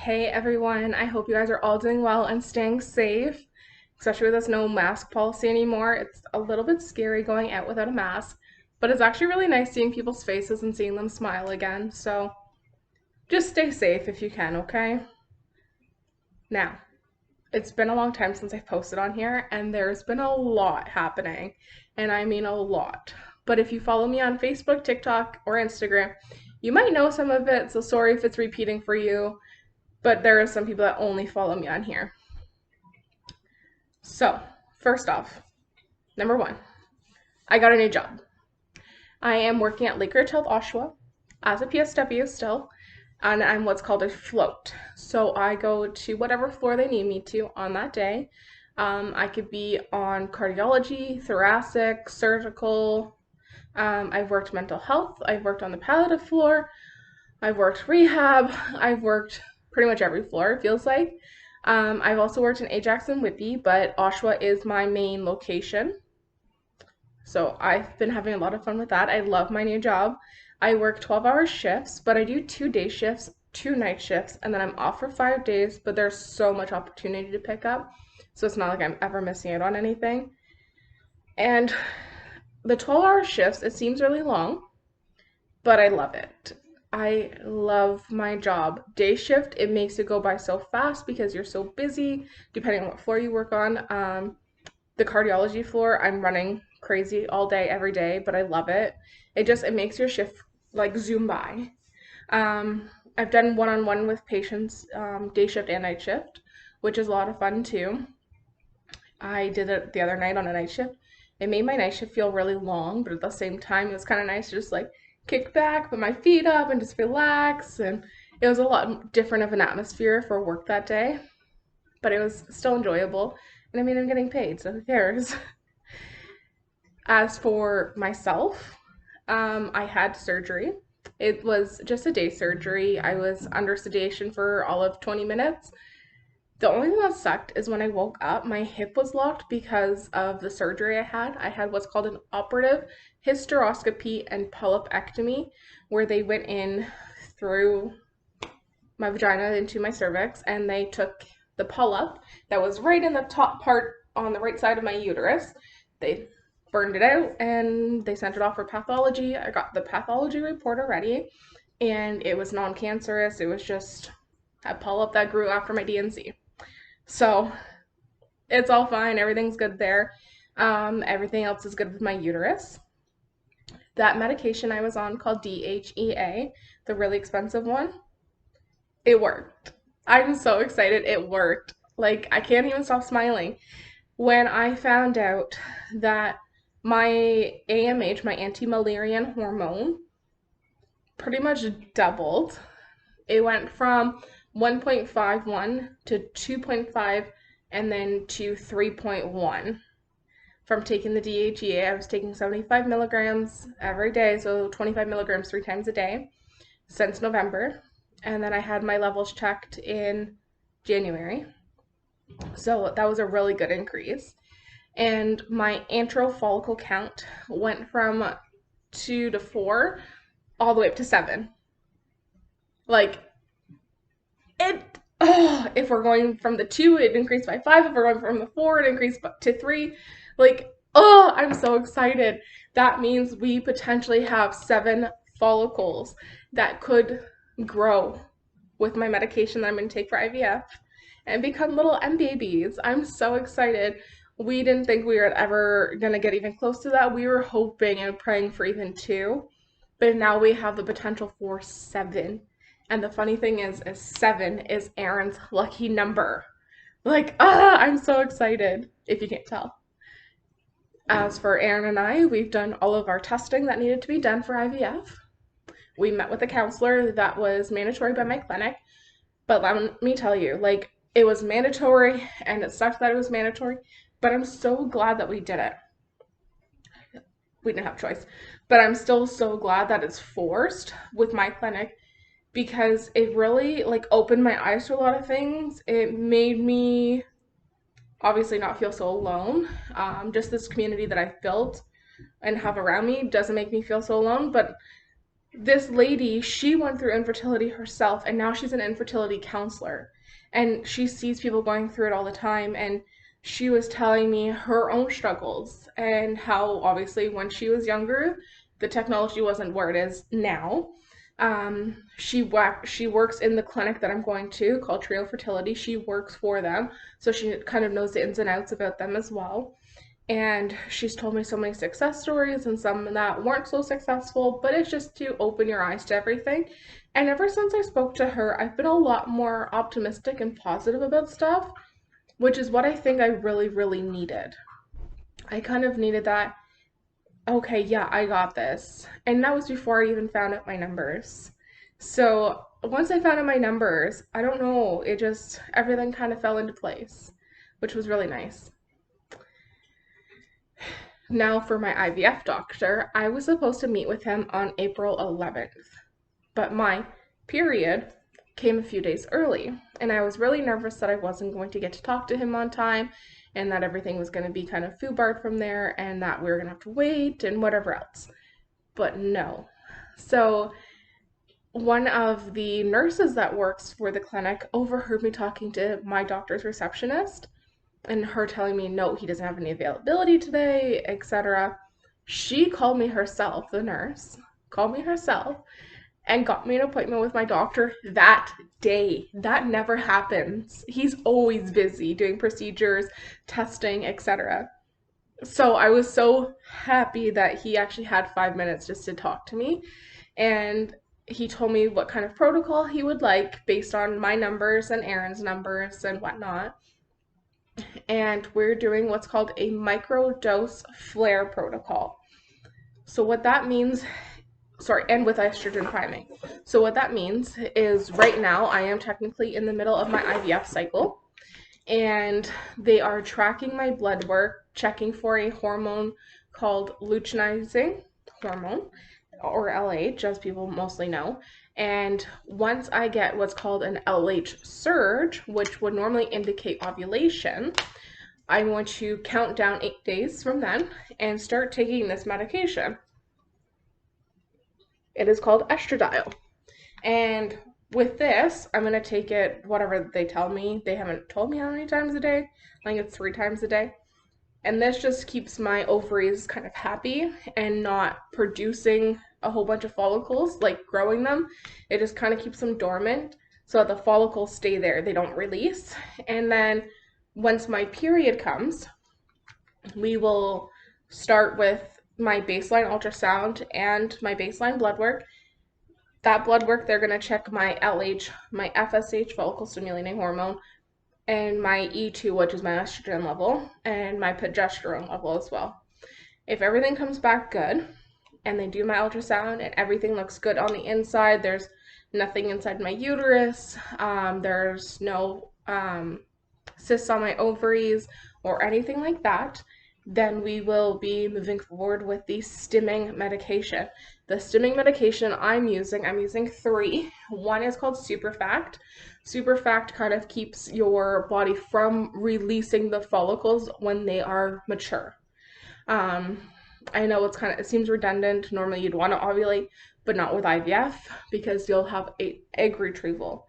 Hey everyone, I hope you guys are all doing well and staying safe, especially with this no mask policy anymore. It's a little bit scary going out without a mask, but it's actually really nice seeing people's faces and seeing them smile again. So just stay safe if you can, okay? Now, it's been a long time since I've posted on here, and there's been a lot happening, and I mean a lot. But if you follow me on Facebook, TikTok, or Instagram, you might know some of it, so sorry if it's repeating for you, but there are some people that only follow me on here. So, first off, number one, I got a new job. I am working at Laker Health Oshawa as a PSW still, and I'm what's called a float. So I go to whatever floor they need me to on that day. I could be on cardiology, thoracic, surgical. I've worked mental health. I've worked on the palliative floor. I've worked rehab. I've worked pretty much every floor, it feels like. I've also worked in Ajax and Whitby, but Oshawa is my main location. So I've been having a lot of fun with that. I love my new job. I work 12-hour shifts, but I do 2 day shifts, 2 night shifts, and then I'm off for 5 days, but there's so much opportunity to pick up. So it's not like I'm ever missing out on anything. And the 12-hour shifts, it seems really long, but I love it. I love my job. Day shift, it makes it go by so fast because you're so busy, depending on what floor you work on. The cardiology floor, I'm running crazy all day, every day, but I love it. It makes your shift like zoom by. I've done one-on-one with patients, day shift and night shift, which is a lot of fun too. I did it the other night on a night shift. It made my night shift feel really long, but at the same time, it was kind of nice to just like kick back, put my feet up, and just relax. And it was a lot different of an atmosphere for work that day, but it was still enjoyable. And I mean, I'm getting paid, so who cares? As for myself, I had surgery. It was just a day surgery. I was under sedation for all of 20 minutes. The only thing that sucked is when I woke up, my hip was locked because of the surgery I had. I had what's called an operative hysteroscopy and polypectomy, where they went in through my vagina into my cervix and they took the polyp that was right in the top part on the right side of my uterus. They burned it out and they sent it off for pathology. I got the pathology report already and it was non-cancerous. It was just a polyp that grew after my D&C. So it's all fine. Everything's good there. Everything else is good with my uterus. That medication I was on called DHEA, the really expensive one, it worked. I'm so excited it worked. Like, I can't even stop smiling. When I found out that my AMH, my anti-Müllerian hormone, pretty much doubled. It went from 1.51 to 2.5 and then to 3.1. From taking the DHEA, I was taking 75 milligrams every day, so 25 milligrams 3 times a day since November. And then I had my levels checked in January. So that was a really good increase. And my antral follicle count went from 2 to 4 all the way up to 7. Like, if we're going from the 2, it increased by 5. If we're going from the 4, it increased to 3. Like, I'm so excited. That means we potentially have 7 follicles that could grow with my medication that I'm going to take for IVF and become little M babies. I'm so excited. We didn't think we were ever going to get even close to that. We were hoping and praying for even 2, but now we have the potential for 7. And the funny thing is 7 is Aaron's lucky number. Like, I'm so excited, if you can't tell. As for Aaron and I, we've done all of our testing that needed to be done for IVF. We met with a counselor that was mandatory by my clinic, but let me tell you, like, it was mandatory and it sucked that it was mandatory, but I'm so glad that we did it. We didn't have a choice, but I'm still so glad that it's forced with my clinic because it really like opened my eyes to a lot of things. It made me obviously not feel so alone. Just this community that I've built and have around me doesn't make me feel so alone, but this lady, she went through infertility herself, and now she's an infertility counselor. And she sees people going through it all the time. And she was telling me her own struggles and how, obviously, when she was younger, the technology wasn't where it is now. She works in the clinic that I'm going to called Trio Fertility. She works for them, so she kind of knows the ins and outs about them as well. And she's told me so many success stories and some that weren't so successful, but it's just to open your eyes to everything. And ever since I spoke to her, I've been a lot more optimistic and positive about stuff, which is what I think I really, really needed. I kind of needed that, okay, yeah, I got this. And that was before I even found out my numbers. So once I found out my numbers, I don't know, it just, everything kind of fell into place, which was really nice. Now for my IVF doctor, I was supposed to meet with him on April 11th, but my period came a few days early, and I was really nervous that I wasn't going to get to talk to him on time and that everything was going to be kind of foobarred from there and that we were going to have to wait and whatever else. But no. So one of the nurses that works for the clinic overheard me talking to my doctor's receptionist and her telling me, no, he doesn't have any availability today, etc. She called me herself, the nurse, called me herself, and got me an appointment with my doctor that day. That never happens. He's always busy doing procedures, testing, etc. So I was so happy that he actually had 5 minutes just to talk to me. And he told me what kind of protocol he would like based on my numbers and Aaron's numbers and whatnot. And we're doing what's called a microdose flare protocol. So what that means, sorry, and with estrogen priming. So what that means is right now I am technically in the middle of my IVF cycle, and they are tracking my blood work, checking for a hormone called luteinizing hormone, or LH, as people mostly know. And once I get what's called an LH surge, which would normally indicate ovulation, I'm going to count down 8 days from then and start taking this medication. It is called estradiol. And with this, I'm going to take it whatever they tell me. They haven't told me how many times a day. I think it's 3 times a day. And this just keeps my ovaries kind of happy and not producing a whole bunch of follicles, like growing them. It just kind of keeps them dormant so that the follicles stay there. They don't release. And then once my period comes, we will start with my baseline ultrasound and my baseline blood work. That blood work, they're going to check my LH, my FSH, follicle stimulating hormone, and my E2, which is my estrogen level, and my progesterone level as well. If everything comes back good, and they do my ultrasound, and everything looks good on the inside, there's nothing inside my uterus, there's no cysts on my ovaries, or anything like that, then we will be moving forward with the stimming medication. The stimming medication I'm using 3. One is called Superfact. Superfact kind of keeps your body from releasing the follicles when they are mature. I know it seems redundant. Normally you'd want to ovulate, but not with IVF because you'll have egg retrieval.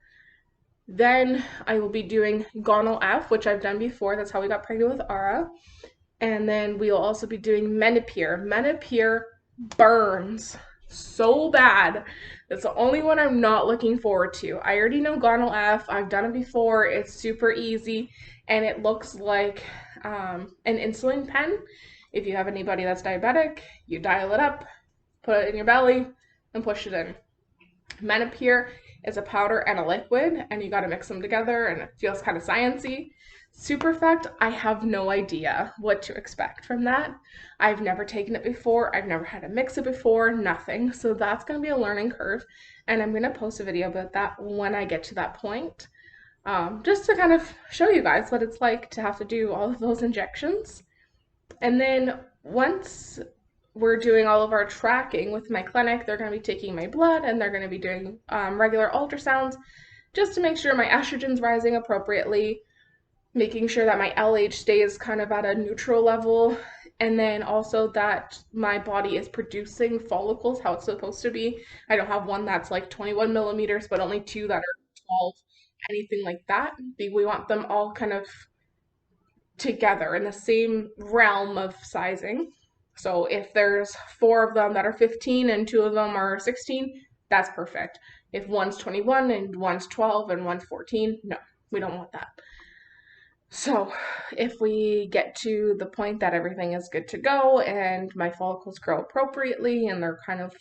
Then I will be doing Gonal F, which I've done before. That's how we got pregnant with Ara. And then we'll also be doing Menopur. Menopur burns so bad. That's the only one I'm not looking forward to. I already know Gonal F. I've done it before. It's super easy, and it looks like an insulin pen. If you have anybody that's diabetic, you dial it up, put it in your belly, and push it in. Menopur is a powder and a liquid, and you got to mix them together, and it feels kind of sciencey. Superfact, I have no idea what to expect from that. I've never taken it before. I've never had to mix it before, nothing. So that's going to be a learning curve, and I'm going to post a video about that when I get to that point, just to kind of show you guys what it's like to have to do all of those injections. And then once we're doing all of our tracking with my clinic, they're going to be taking my blood, and they're going to be doing regular ultrasounds just to make sure my estrogen's rising appropriately, making sure that my LH stays kind of at a neutral level, And then also that my body is producing follicles how it's supposed to be. I don't have one that's like 21 millimeters, but only two that are 12, anything like that. We want them all kind of together in the same realm of sizing. So if there's four of them that are 15 and two of them are 16, that's perfect. If one's 21 and one's 12 and one's 14, no, we don't want that. So if we get to the point that everything is good to go and my follicles grow appropriately and they're kind of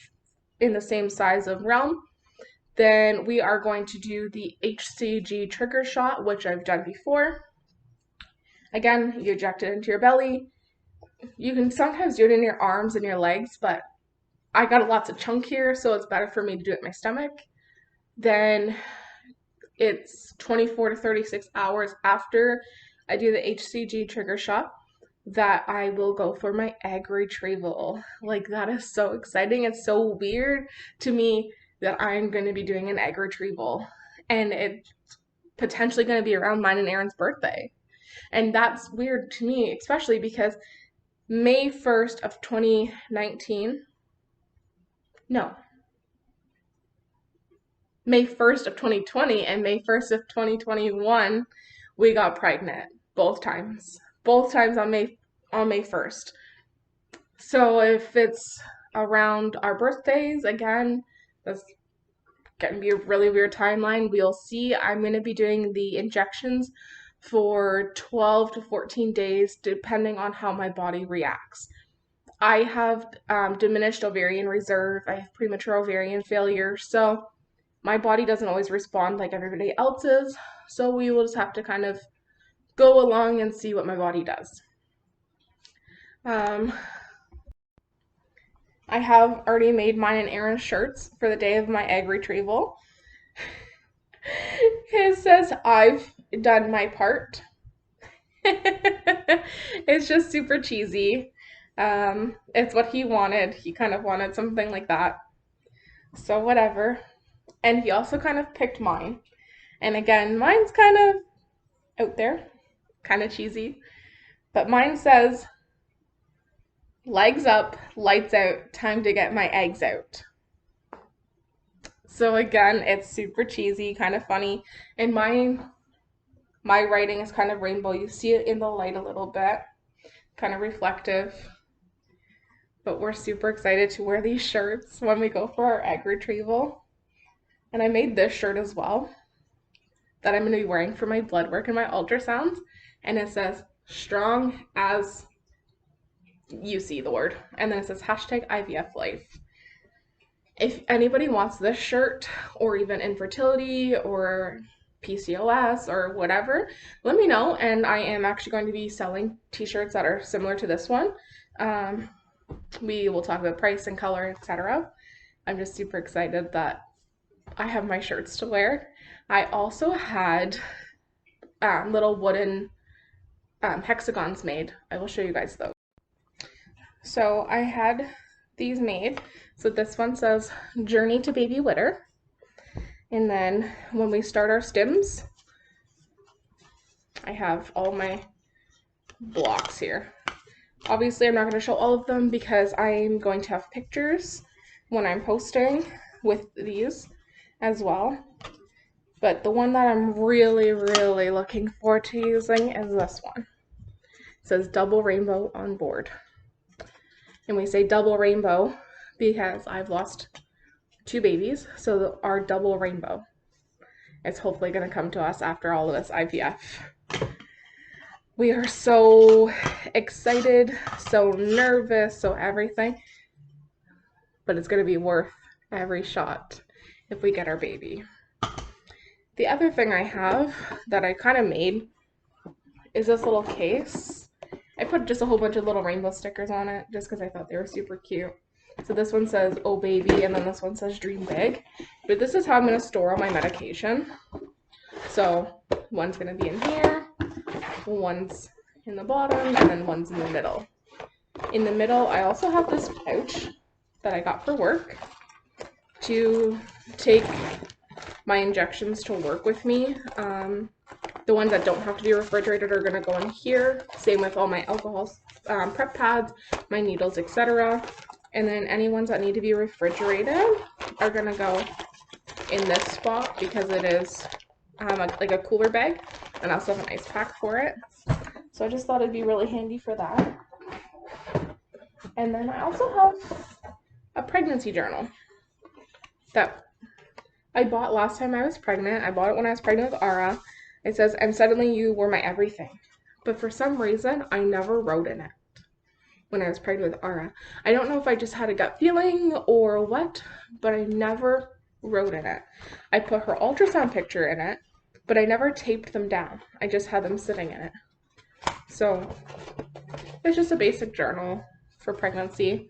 in the same size of realm, then we are going to do the HCG trigger shot, which I've done before. Again, you inject it into your belly. You can sometimes do it in your arms and your legs, but I got lots of chunk here, so it's better for me to do it in my stomach. Then it's 24 to 36 hours after I do the HCG trigger shot that I will go for my egg retrieval. Like, that is so exciting. It's so weird to me that I'm going to be doing an egg retrieval, and it's potentially going to be around mine and Aaron's birthday. And that's weird to me, especially because May 1st of 2019, no, May 1st of 2020 and May 1st of 2021, we got pregnant both times. Both times on May 1st. So if it's around our birthdays, again, that's going to be a really weird timeline. We'll see. I'm going to be doing the injections for 12 to 14 days, depending on how my body reacts. I have diminished ovarian reserve. I have premature ovarian failure. So my body doesn't always respond like everybody else's. So we will just have to kind of go along and see what my body does. I have already made mine and Aaron's shirts for the day of my egg retrieval. It says, "I've done my part." It's just super cheesy. It's what he wanted. He kind of wanted something like that. So whatever. And he also kind of picked mine. And again, mine's kind of out there, kind of cheesy. But mine says, "Legs up, lights out, time to get my eggs out." So again, it's super cheesy, kind of funny. And my writing is kind of rainbow. You see it in the light a little bit, kind of reflective. But we're super excited to wear these shirts when we go for our egg retrieval. And I made this shirt as well that I'm going to be wearing for my blood work and my ultrasounds. And it says, "Strong as you see the word." And then it says hashtag IVF life. If anybody wants this shirt, or even infertility or PCOS or whatever, let me know. And I am actually going to be selling t-shirts that are similar to this one. We will talk about price and color, etc. I'm just super excited that I have my shirts to wear. I also had little wooden hexagons made. I will show you guys those. So I had these made. So this one says "Journey to Baby Witter." And then when we start our stims, I have all my blocks here. Obviously, I'm not going to show all of them because I'm going to have pictures when I'm posting with these as well. But the one that I'm really, really looking forward to using is this one. It says "Double Rainbow on Board." And we say double rainbow because I've lost 2 babies, so our double rainbow is hopefully going to come to us after all of this IVF. We are so excited, so nervous, so everything, but it's going to be worth every shot if we get our baby. The other thing I have that I kind of made is this little case. I put just a whole bunch of little rainbow stickers on it just because I thought they were super cute. So this one says "Oh baby," and then this one says "Dream big." But this is how I'm going to store all my medication. So one's going to be in here, one's in the bottom, and then one's in the middle. In the middle, I also have this pouch that I got for work to take my injections to work with me. The ones that don't have to be refrigerated are going to go in here. Same with all my alcohols. prep pads, my needles, etc. And then any ones that need to be refrigerated are gonna go in this spot because it is like a cooler bag, and I also have an ice pack for it. So I just thought it'd be really handy for that. And then I also have a pregnancy journal that I bought last time I was pregnant. I bought it when I was pregnant with Ara. It says, "And suddenly you were my everything." But for some reason, I never wrote in it when I was pregnant with Ara. I don't know if I just had a gut feeling or what, but I never wrote in it. I put her ultrasound picture in it, but I never taped them down. I just had them sitting in it. So it's just a basic journal for pregnancy.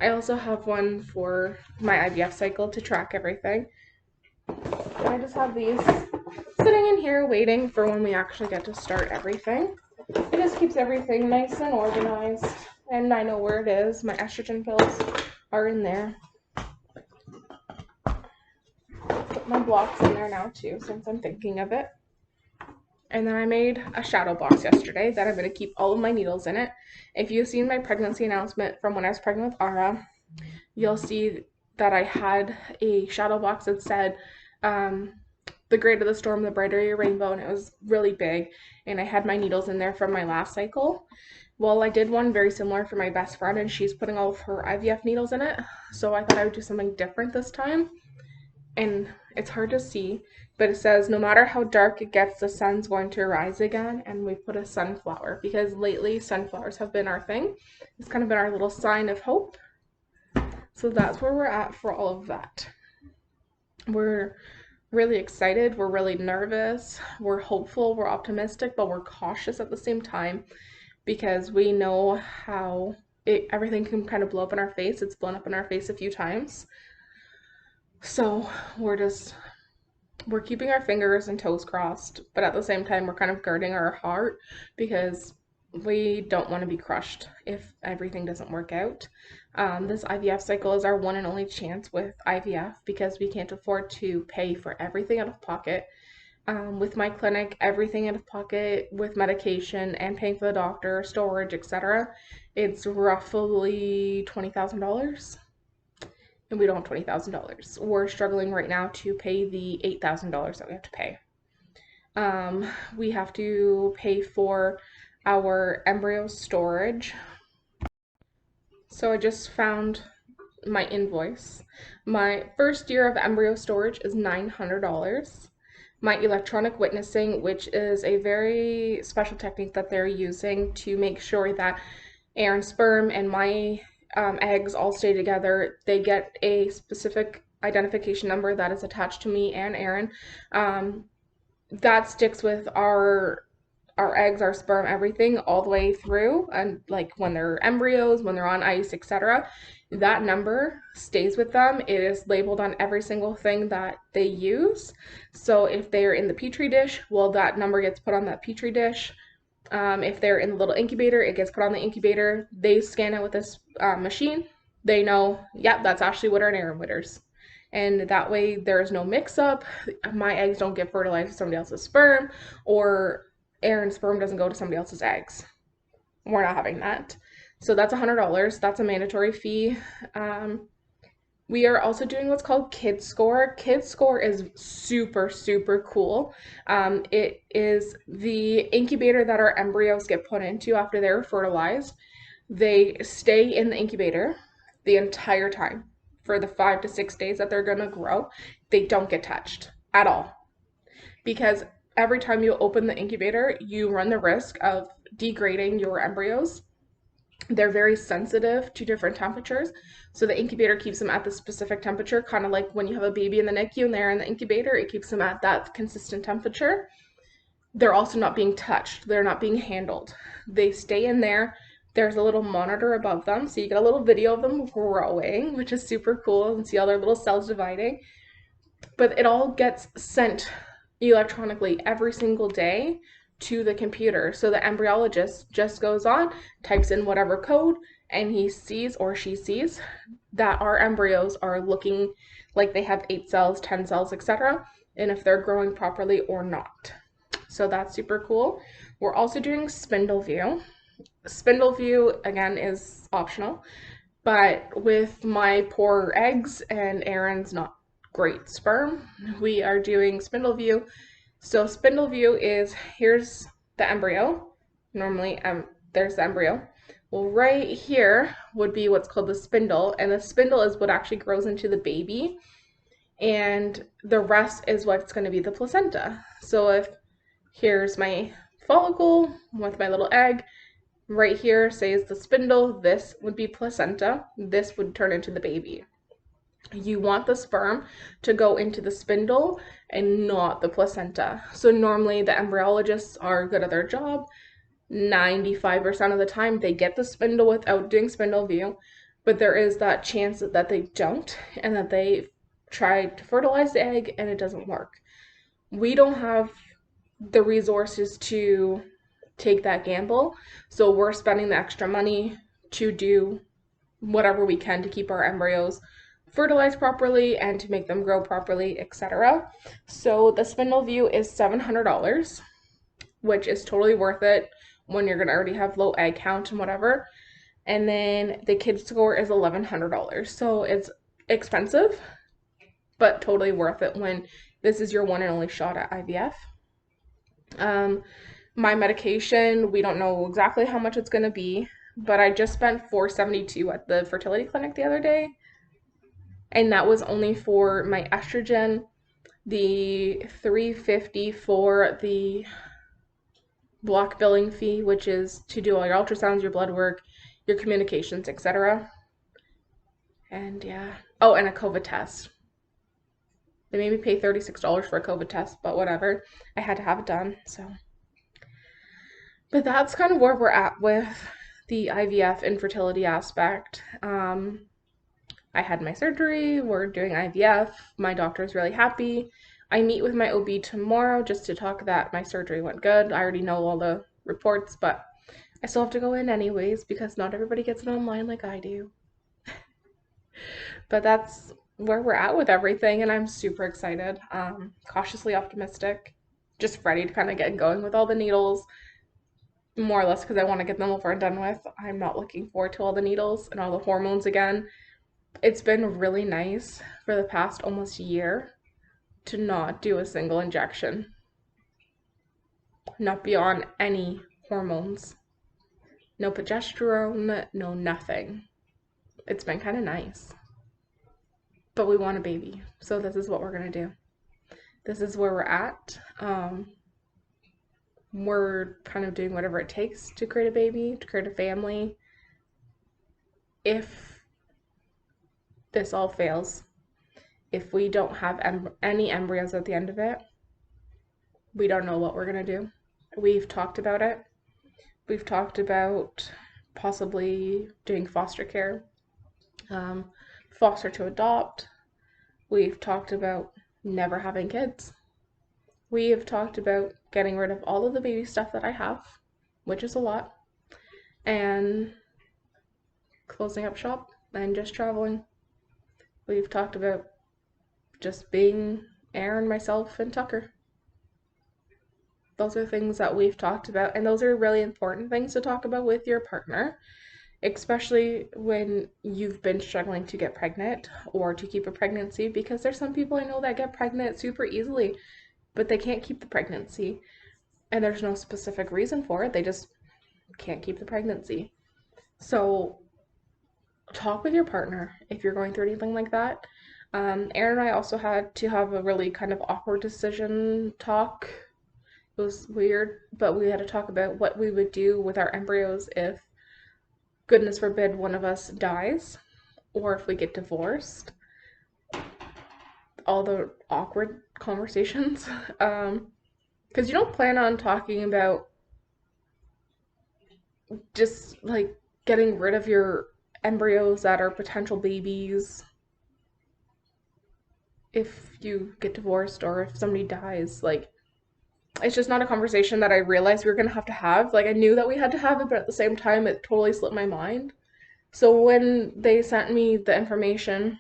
I also have one for my IVF cycle to track everything. And I just have these sitting in here waiting for when we actually get to start everything. It just keeps everything nice and organized, and I know where it is. My estrogen pills are in there. Put my blocks in there now too, since I'm thinking of it. And then I made a shadow box yesterday that I'm going to keep all of my needles in it. If you've seen my pregnancy announcement from when I was pregnant with Ara, you'll see that I had a shadow box that said, the greater the storm, the brighter your rainbow, and it was really big, and I had my needles in there from my last cycle. Well, I did one very similar for my best friend, and she's putting all of her IVF needles in it, so I thought I would do something different this time. And it's hard to see, but it says, "No matter how dark it gets, the sun's going to rise again," and we put a sunflower, because lately sunflowers have been our thing. It's kind of been our little sign of hope. So that's where we're at for all of that. We're really excited, we're really nervous, we're hopeful, we're optimistic, but we're cautious at the same time because we know how everything can kind of blow up in our face. It's blown up in our face a few times. So we're keeping our fingers and toes crossed, but at the same time we're kind of guarding our heart because we don't want to be crushed if everything doesn't work out. This IVF cycle is our one and only chance with IVF because we can't afford to pay for everything out of pocket. With my clinic, everything out of pocket with medication and paying for the doctor, storage, etc. It's roughly $20,000. And we don't have $20,000. We're struggling right now to pay the $8,000 that we have to pay. We have to pay for our embryo storage. So I just found my invoice. My first year of embryo storage is $900. My electronic witnessing, which is a very special technique that they're using to make sure that Aaron's sperm and my eggs all stay together. They get a specific identification number that is attached to me and Aaron. That sticks with our eggs, our sperm, everything all the way through, and like when they're embryos, when they're on ice, etc. That number stays with them. It is labeled on every single thing that they use. So if they're in the petri dish, well, that number gets put on that petri dish. If they're in the little incubator, it gets put on the incubator. They scan it with this machine. They know, yep, that's actually what our Aaron witters. And that way there's no mix-up. My eggs don't get fertilized with somebody else's sperm, or Aaron's sperm doesn't go to somebody else's eggs. We're not having that. So that's $100. That's a mandatory fee. We are also doing what's called Kids Score. Kids Score is super, super cool. It is the incubator that our embryos get put into after they're fertilized. They stay in the incubator the entire time for the 5 to 6 days that they're gonna grow. They don't get touched at all, because every time you open the incubator, you run the risk of degrading your embryos. They're very sensitive to different temperatures, so the incubator keeps them at the specific temperature, kind of like when you have a baby in the NICU and they're in the incubator, it keeps them at that consistent temperature. They're also not being touched. They're not being handled. They stay in there. There's a little monitor above them, so you get a little video of them growing, which is super cool, and see all their little cells dividing. But it all gets sent electronically every single day to the computer. So the embryologist just goes on, types in whatever code, and he sees, or she sees, that our embryos are looking like they have 8 cells, 10 cells, etc., and if they're growing properly or not. So that's super cool. We're also doing spindle view. Spindle view, again, is optional. But with my poor eggs and Aaron's not great sperm, we are doing spindle view. So spindle view is, here's the embryo. Normally, there's the embryo. Well, right here would be what's called the spindle, and the spindle is what actually grows into the baby, and the rest is what's going to be the placenta. So if here's my follicle with my little egg, right here, say is the spindle, this would be placenta, this would turn into the baby. You want the sperm to go into the spindle and not the placenta. So normally the embryologists are good at their job. 95% of the time they get the spindle without doing spindle view, but there is that chance that they don't and that they try to fertilize the egg and it doesn't work. We don't have the resources to take that gamble, so we're spending the extra money to do whatever we can to keep our embryos fertilized properly and to make them grow properly, etc. So the spindle view is $700, which is totally worth it when you're gonna already have low egg count and whatever. And then the kids score is $1,100. So it's expensive, but totally worth it when this is your one and only shot at IVF. My medication, we don't know exactly how much it's gonna be, but I just spent $472 at the fertility clinic the other day, and that was only for my estrogen, the $350 for the block billing fee, which is to do all your ultrasounds, your blood work, your communications, etc. And yeah, oh, and a COVID test. They made me pay $36 for a COVID test, but whatever. I had to have it done, so. But that's kind of where we're at with the IVF infertility aspect. I had my surgery, we're doing IVF, my doctor's really happy. I meet with my OB tomorrow just to talk that my surgery went good. I already know all the reports, but I still have to go in anyways because not everybody gets it online like I do. But that's where we're at with everything, and I'm super excited, cautiously optimistic, just ready to kind of get going with all the needles, more or less because I want to get them over and done with. I'm not looking forward to all the needles and all the hormones again. It's been really nice for the past almost year to not do a single injection, not be on any hormones, no progesterone, no nothing. It's been kind of nice. But we want a baby, so this is what we're gonna do. This is where we're at. We're kind of doing whatever it takes to create a baby, to create a family. If this all fails, if we don't have any embryos at the end of it, we don't know what we're gonna do. We've talked about it. We've talked about possibly doing foster care, foster to adopt. We've talked about never having kids. We have talked about getting rid of all of the baby stuff that I have, which is a lot, and closing up shop and just traveling. We've talked about just being Aaron, myself, and Tucker. Those are things that we've talked about, and those are really important things to talk about with your partner, especially when you've been struggling to get pregnant or to keep a pregnancy, because there's some people I know that get pregnant super easily, but they can't keep the pregnancy, and there's no specific reason for it. They just can't keep the pregnancy. So talk with your partner if you're going through anything like that. Aaron and I also had to have a really kind of awkward decision talk. It was weird, but we had to talk about what we would do with our embryos if, goodness forbid, one of us dies or if we get divorced. All the awkward conversations. Because you don't plan on talking about just like getting rid of your embryos that are potential babies if you get divorced or if somebody dies. Like, it's just not a conversation that I realized we were gonna have to have. Like, I knew that we had to have it, but at the same time it totally slipped my mind. So when they sent me the information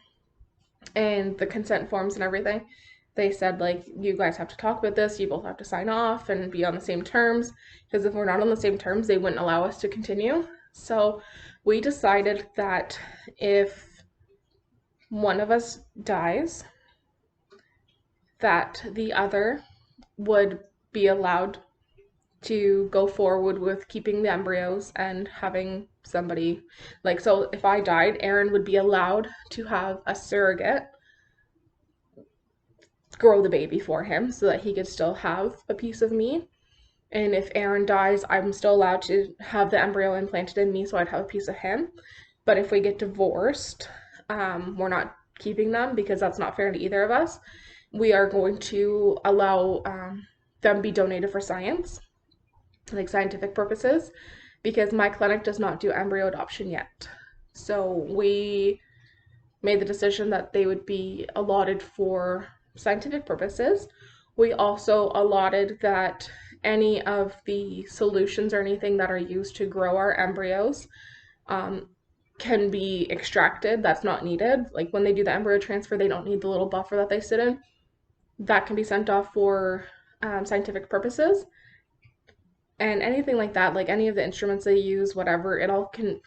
and the consent forms and everything, they said, like, you guys have to talk about this, you both have to sign off and be on the same terms, because if we're not on the same terms, they wouldn't allow us to continue. So we decided that if one of us dies, that the other would be allowed to go forward with keeping the embryos and having somebody, like, so if I died, Aaron would be allowed to have a surrogate grow the baby for him so that he could still have a piece of me. And if Aaron dies, I'm still allowed to have the embryo implanted in me so I'd have a piece of him. But if we get divorced, we're not keeping them because that's not fair to either of us. We are going to allow them be donated for science, like scientific purposes, because my clinic does not do embryo adoption yet. So we made the decision that they would be allotted for scientific purposes. We also allotted that any of the solutions or anything that are used to grow our embryos can be extracted. That's not needed. Like when they do the embryo transfer, they don't need the little buffer that they sit in. That can be sent off for scientific purposes. And anything like that, like any of the instruments they use, whatever, it all can,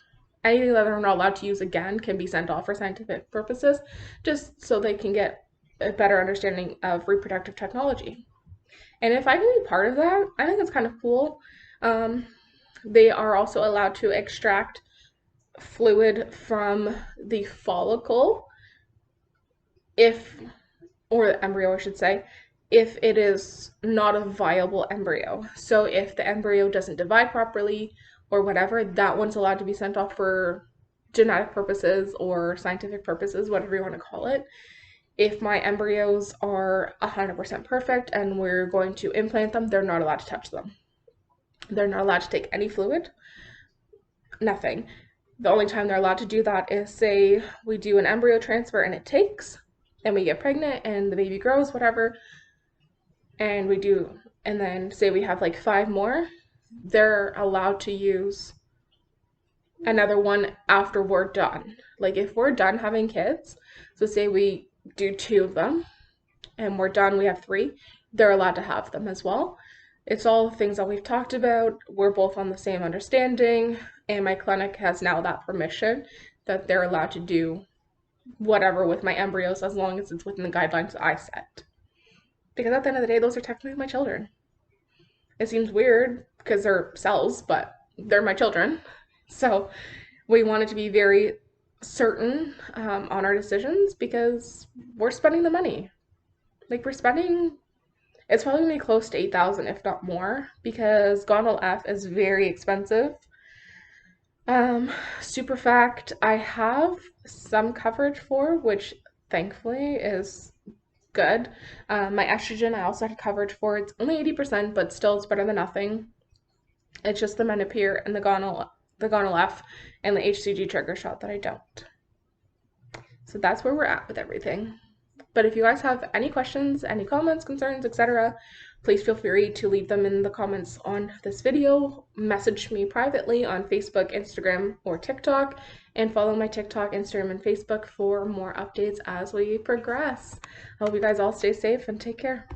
anything that they're not allowed to use again can be sent off for scientific purposes, just so they can get a better understanding of reproductive technology. And if I can be part of that, I think it's kind of cool. They are also allowed to extract fluid from the follicle or the embryo, I should say, if it is not a viable embryo. So if the embryo doesn't divide properly or whatever, that one's allowed to be sent off for genetic purposes or scientific purposes, whatever you want to call it. If my embryos are 100% perfect and we're going to implant them, they're not allowed to touch them. They're not allowed to take any fluid, nothing. The only time they're allowed to do that is, say we do an embryo transfer and it takes, and we get pregnant and the baby grows, whatever, and then say we have like 5 more, they're allowed to use another one after we're done. Like if we're done having kids, so say we do 2 of them and we're done, we have 3, they're allowed to have them as well. It's all things that we've talked about. We're both on the same understanding, and my clinic has now that permission that they're allowed to do whatever with my embryos as long as it's within the guidelines that I set. Because at the end of the day, those are technically my children. It seems weird because they're cells, but they're my children. So we wanted to be very certain on our decisions because we're spending the money. Like it's probably gonna be close to 8,000, if not more, because Gonal F is very expensive. Super Fact, I have some coverage for, which thankfully is good. My estrogen, I also had coverage for. It's only 80%, but still it's better than nothing. It's just the Menopur and the Gonal F and the HCG trigger shot that I don't. So that's where we're at with everything. But if you guys have any questions, any comments, concerns, etc., please feel free to leave them in the comments on this video. Message me privately on Facebook, Instagram, or TikTok, and follow my TikTok, Instagram, and Facebook for more updates as we progress. I hope you guys all stay safe and take care.